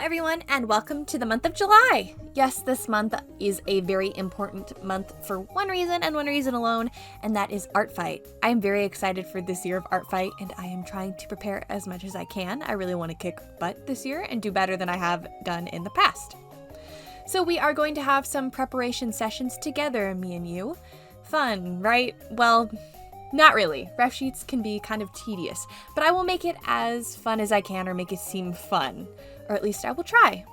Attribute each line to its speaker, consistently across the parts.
Speaker 1: everyone, and welcome to the month of July. Yes, this month is a very important month for one reason and one reason alone, and that is ArtFight. I am very excited for this year of ArtFight, and I am trying to prepare as much as I can. I really want to kick butt this year and do better than I have done in the past. So we are going to have some preparation sessions together, me and you. Fun, right? Well, not really. Ref sheets can be kind of tedious, but I will make it as fun as I can or make it seem fun. Or at least I will try.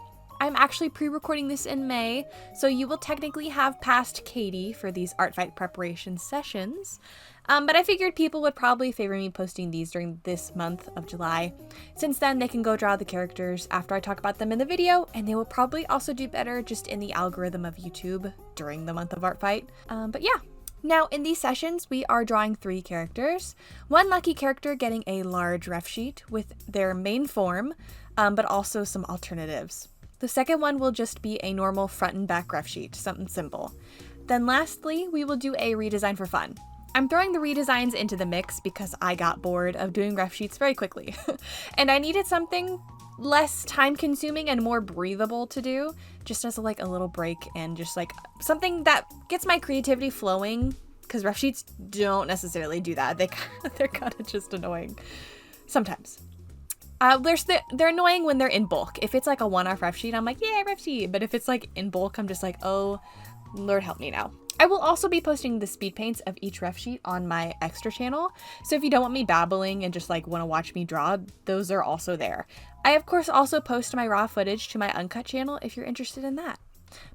Speaker 1: I'm actually pre-recording this in May, so you will technically have passed Katie for these ArtFight preparation sessions. But I figured people would probably favor me posting these during this month of July. Since then, they can go draw the characters after I talk about them in the video, and they will probably also do better just in the algorithm of YouTube during the month of ArtFight. But yeah. Now, in these sessions, we are drawing 3 characters. One lucky character getting a large ref sheet with their main form, but also some alternatives. The second one will just be a normal front and back ref sheet, something simple. Then lastly, we will do a redesign for fun. I'm throwing the redesigns into the mix because I got bored of doing ref sheets very quickly. And I needed something less time consuming and more breathable to do, just as a little break and just something that gets my creativity flowing, because ref sheets don't necessarily do that. They're kind of just annoying sometimes. They're annoying when they're in bulk. If it's a one-off ref sheet, I'm like, yeah, ref sheet. But if it's in bulk, I'm just like, oh, Lord help me now. I will also be posting the speed paints of each ref sheet on my extra channel. So if you don't want me babbling and just want to watch me draw, those are also there. I of course also post my raw footage to my UNCUT channel if you're interested in that.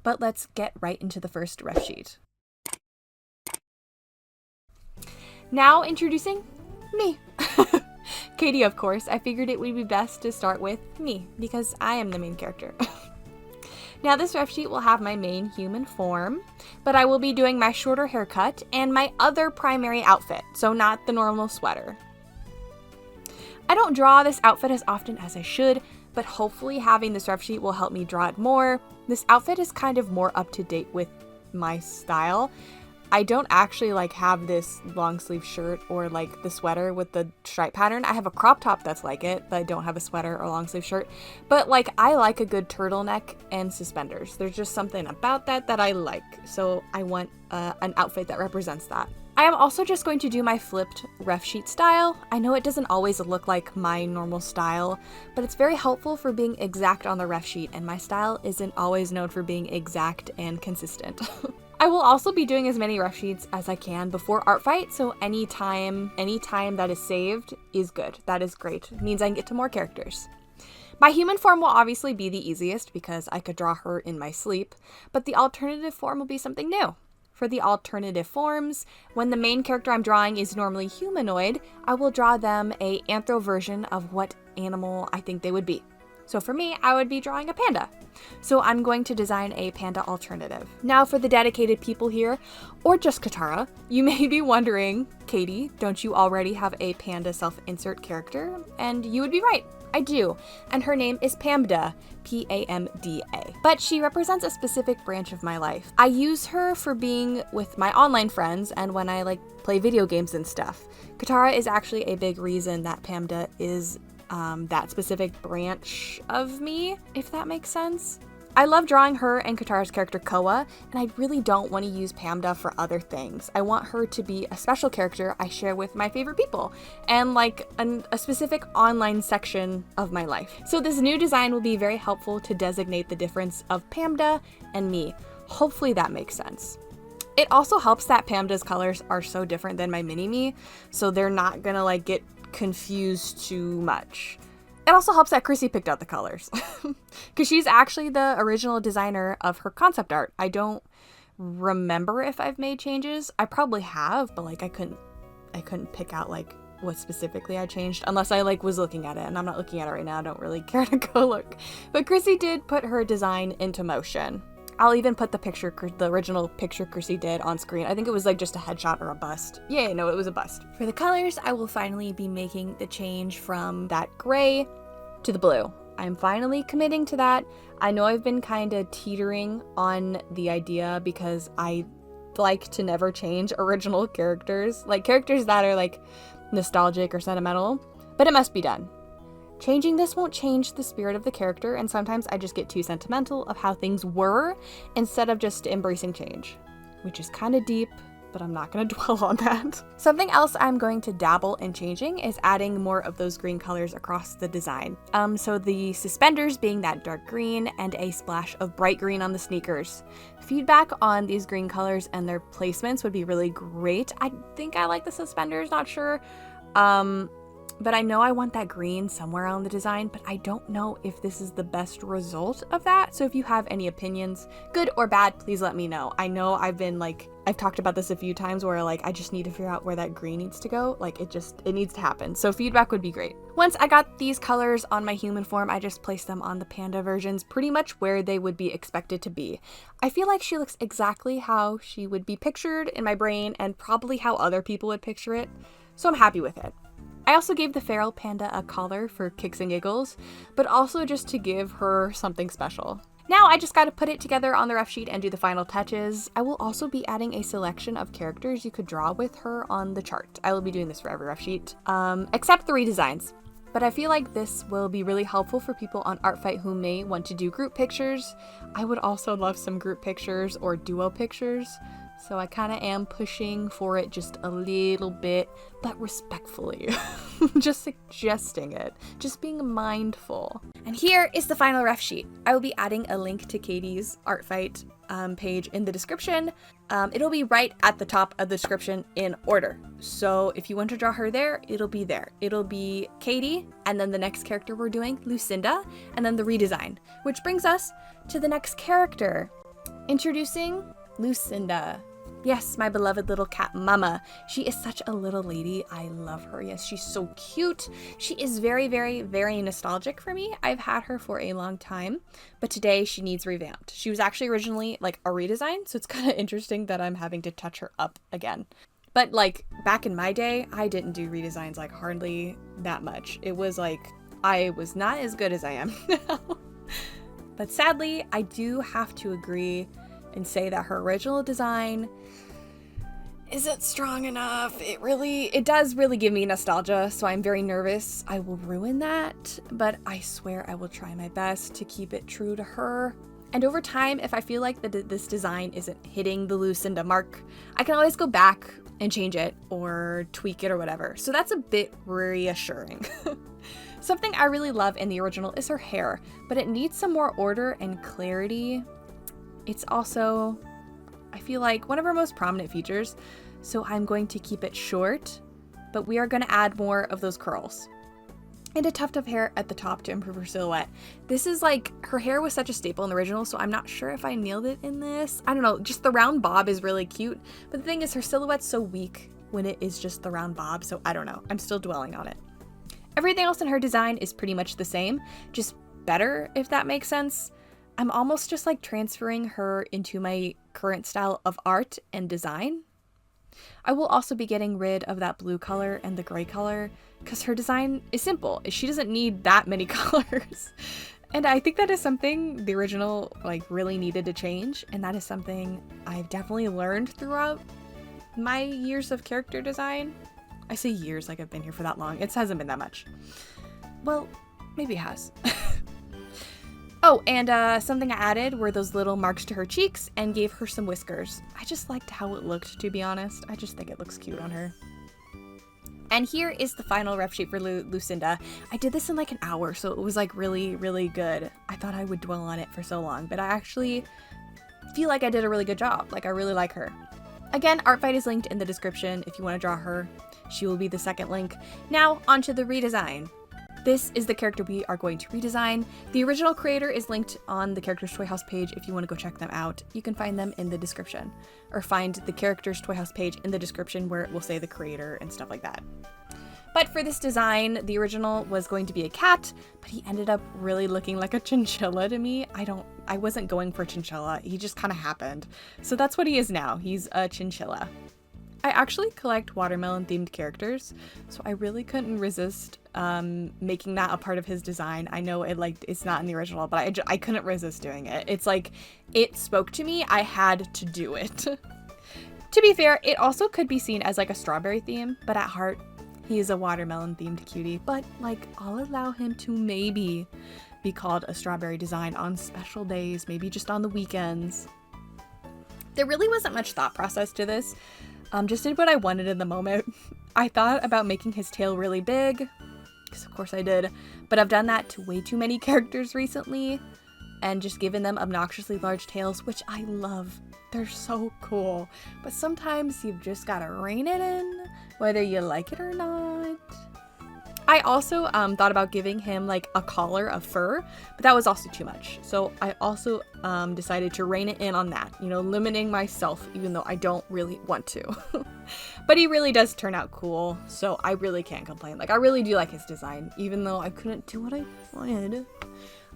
Speaker 1: But let's get right into the first ref sheet. Now introducing me. Katie, of course. I figured it would be best to start with me because I am the main character. Now this ref sheet will have my main human form, but I will be doing my shorter haircut and my other primary outfit, so not the normal sweater. I don't draw this outfit as often as I should, but hopefully having this ref sheet will help me draw it more. This outfit is kind of more up to date with my style. I don't actually have this long sleeve shirt or the sweater with the stripe pattern. I have a crop top that's like it, but I don't have a sweater or long sleeve shirt. But I like a good turtleneck and suspenders. There's just something about that I like. So I want an outfit that represents that. I am also just going to do my flipped ref sheet style. I know it doesn't always look like my normal style, but it's very helpful for being exact on the ref sheet, and my style isn't always known for being exact and consistent. I will also be doing as many ref sheets as I can before ArtFight, so any time that is saved is good. That is great. It means I can get to more characters. My human form will obviously be the easiest because I could draw her in my sleep, but the alternative form will be something new. For the alternative forms, when the main character I'm drawing is normally humanoid, I will draw them an anthro version of what animal I think they would be. So for me, I would be drawing a panda. So I'm going to design a panda alternative. Now for the dedicated people here, or just Katara, you may be wondering, Katie, don't you already have a panda self-insert character? And you would be right. I do, and her name is Pamda, P-A-M-D-A. But she represents a specific branch of my life. I use her for being with my online friends and when I play video games and stuff. Katara is actually a big reason that Pamda is that specific branch of me, if that makes sense. I love drawing her and Katara's character Koa, and I really don't want to use Pamda for other things. I want her to be a special character I share with my favorite people, and a specific online section of my life. So this new design will be very helpful to designate the difference of Pamda and me. Hopefully that makes sense. It also helps that Pamda's colors are so different than my mini-me, so they're not gonna get confused too much. It also helps that Chrissy picked out the colors because she's actually the original designer of her concept art. I don't remember if I've made changes. I probably have, but I couldn't pick out what specifically I changed unless I was looking at it, and I'm not looking at it right now. I don't really care to go look. But Chrissy did put her design into motion. I'll even put the original picture Chrissy did on screen. I think it was just a headshot or a bust. Yeah, no, it was a bust. For the colors, I will finally be making the change from that gray to the blue. I'm finally committing to that. I know I've been kind of teetering on the idea because I like to never change original characters. Characters that are nostalgic or sentimental, but it must be done. Changing this won't change the spirit of the character, and sometimes I just get too sentimental of how things were instead of just embracing change, which is kind of deep, but I'm not going to dwell on that. Something else I'm going to dabble in changing is adding more of those green colors across the design. So the suspenders being that dark green and a splash of bright green on the sneakers. Feedback on these green colors and their placements would be really great. I think I like the suspenders, not sure. But I know I want that green somewhere on the design, but I don't know if this is the best result of that. So if you have any opinions, good or bad, please let me know. I know I've talked about this a few times where like, I just need to figure out where that green needs to go. Like it needs to happen. So feedback would be great. Once I got these colors on my human form, I just placed them on the panda versions pretty much where they would be expected to be. I feel like she looks exactly how she would be pictured in my brain and probably how other people would picture it. So I'm happy with it. I also gave the feral panda a collar for kicks and giggles, but also just to give her something special. Now I just got to put it together on the ref sheet and do the final touches. I will also be adding a selection of characters you could draw with her on the chart. I will be doing this for every ref sheet, except the redesigns. But I feel like this will be really helpful for people on ArtFight who may want to do group pictures. I would also love some group pictures or duo pictures. So I kind of am pushing for it just a little bit, but respectfully. Just suggesting it, just being mindful. And here is the final ref sheet. I will be adding a link to Katie's ArtFight page in the description. It'll be right at the top of the description in order. So if you want to draw her there, it'll be there. It'll be Katie, and then the next character we're doing, Lucinda, and then the redesign, which brings us to the next character. Introducing Lucinda. Yes, my beloved little cat mama. She is such a little lady. I love her. Yes, she's so cute. She is very, very, very nostalgic for me. I've had her for a long time, but today she needs revamped. She was actually originally like a redesign, so it's kind of interesting that I'm having to touch her up again. But like back in my day, I didn't do redesigns like hardly that much. It was like I was not as good as I am now. But sadly, I do have to agree and say that her original design isn't strong enough. It does really give me nostalgia, so I'm very nervous I will ruin that, but I swear I will try my best to keep it true to her. And over time, if I feel like this design isn't hitting the Lucinda mark, I can always go back and change it or tweak it or whatever. So that's a bit reassuring. Something I really love in the original is her hair, but it needs some more order and clarity. It's also, I feel like, one of her most prominent features, so I'm going to keep it short, but we are going to add more of those curls. And a tuft of hair at the top to improve her silhouette. This is like, her hair was such a staple in the original, so I'm not sure if I nailed it in this. I don't know, just the round bob is really cute, but the thing is her silhouette's so weak when it is just the round bob, so I don't know. I'm still dwelling on it. Everything else in her design is pretty much the same, just better, if that makes sense. I'm almost just like transferring her into my current style of art and design. I will also be getting rid of that blue color and the gray color because her design is simple. She doesn't need that many colors. And I think that is something the original like really needed to change. And that is something I've definitely learned throughout my years of character design. I say years like I've been here for that long. It hasn't been that much. Well, maybe it has. Oh, and something I added were those little marks to her cheeks and gave her some whiskers. I just liked how it looked, to be honest. I just think it looks cute on her. And here is the final ref sheet for Lucinda. I did this in like an hour, so it was like really, really good. I thought I would dwell on it for so long, but I actually feel like I did a really good job. Like, I really like her. Again, ArtFight is linked in the description if you want to draw her. She will be the second link. Now, onto the redesign. This is the character we are going to redesign. The original creator is linked on the Characters Toy House page if you want to go check them out. You can find them in the description, or find the Characters Toy House page in the description where it will say the creator and stuff like that. But for this design, the original was going to be a cat, but he ended up really looking like a chinchilla to me. I wasn't going for chinchilla. He just kind of happened. So that's what he is now. He's a chinchilla. I actually collect watermelon themed characters, so I really couldn't resist making that a part of his design. I know it's not in the original, but I couldn't resist doing it. It's like, it spoke to me. I had to do it. To be fair, it also could be seen as like a strawberry theme, but at heart, he is a watermelon themed cutie, but like I'll allow him to maybe be called a strawberry design on special days, maybe just on the weekends. There really wasn't much thought process to this. Just did what I wanted in the moment. I thought about making his tail really big, because of course I did, but I've done that to way too many characters recently and just given them obnoxiously large tails, which I love. They're so cool, but sometimes you've just gotta rein it in, whether you like it or not. I also thought about giving him like a collar of fur, but that was also too much. So I also decided to rein it in on that, you know, limiting myself, even though I don't really want to. But he really does turn out cool, so I really can't complain. Like, I really do like his design, even though I couldn't do what I wanted.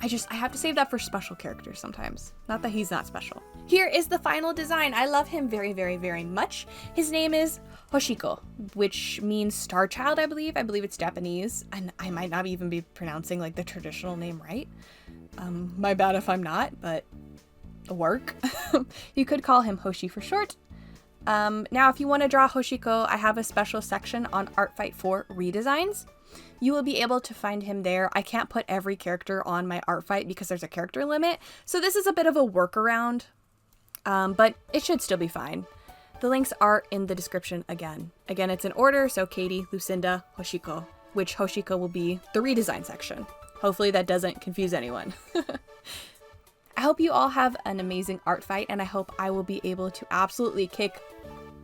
Speaker 1: I have to save that for special characters sometimes. Not that he's not special. Here is the final design. I love him very, very, very much. His name is Hoshiko, which means star child, I believe. I believe it's Japanese, and I might not even be pronouncing like the traditional name right. My bad if I'm not, but work. You could call him Hoshi for short. Now, if you want to draw Hoshiko, I have a special section on ArtFight for redesigns. You will be able to find him there. I can't put every character on my ArtFight because there's a character limit, so this is a bit of a workaround, but it should still be fine. The links are in the description again. Again, it's in order, so Katie, Lucinda, Hoshiko, which Hoshiko will be the redesign section. Hopefully that doesn't confuse anyone. I hope you all have an amazing ArtFight, and I hope I will be able to absolutely kick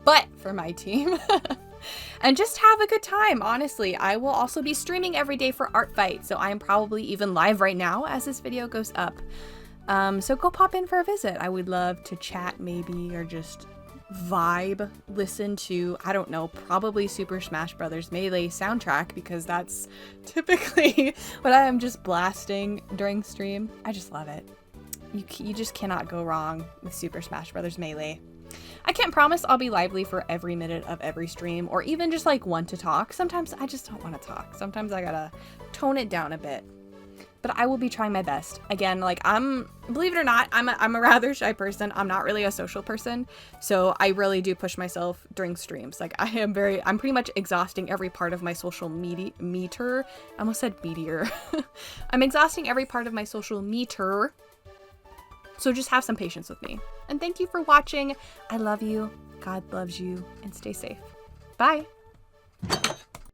Speaker 1: butt for my team. And just have a good time, honestly. I will also be streaming every day for ArtFight, so I am probably even live right now as this video goes up. So go pop in for a visit. I would love to chat maybe, or just vibe, listen to, I don't know, probably Super Smash Bros. Melee soundtrack, because that's typically what I am just blasting during stream. I just love it. You just cannot go wrong with Super Smash Bros. Melee. I can't promise I'll be lively for every minute of every stream, or even just like one to talk. Sometimes I just don't want to talk. Sometimes I gotta tone it down a bit. But I will be trying my best. Again, like believe it or not, I'm a rather shy person. I'm not really a social person. So I really do push myself during streams. Like I'm pretty much exhausting every part of my social meter. I almost said meteor. I'm exhausting every part of my social meter. So just have some patience with me. And thank you for watching. I love you. God loves you. And stay safe. Bye.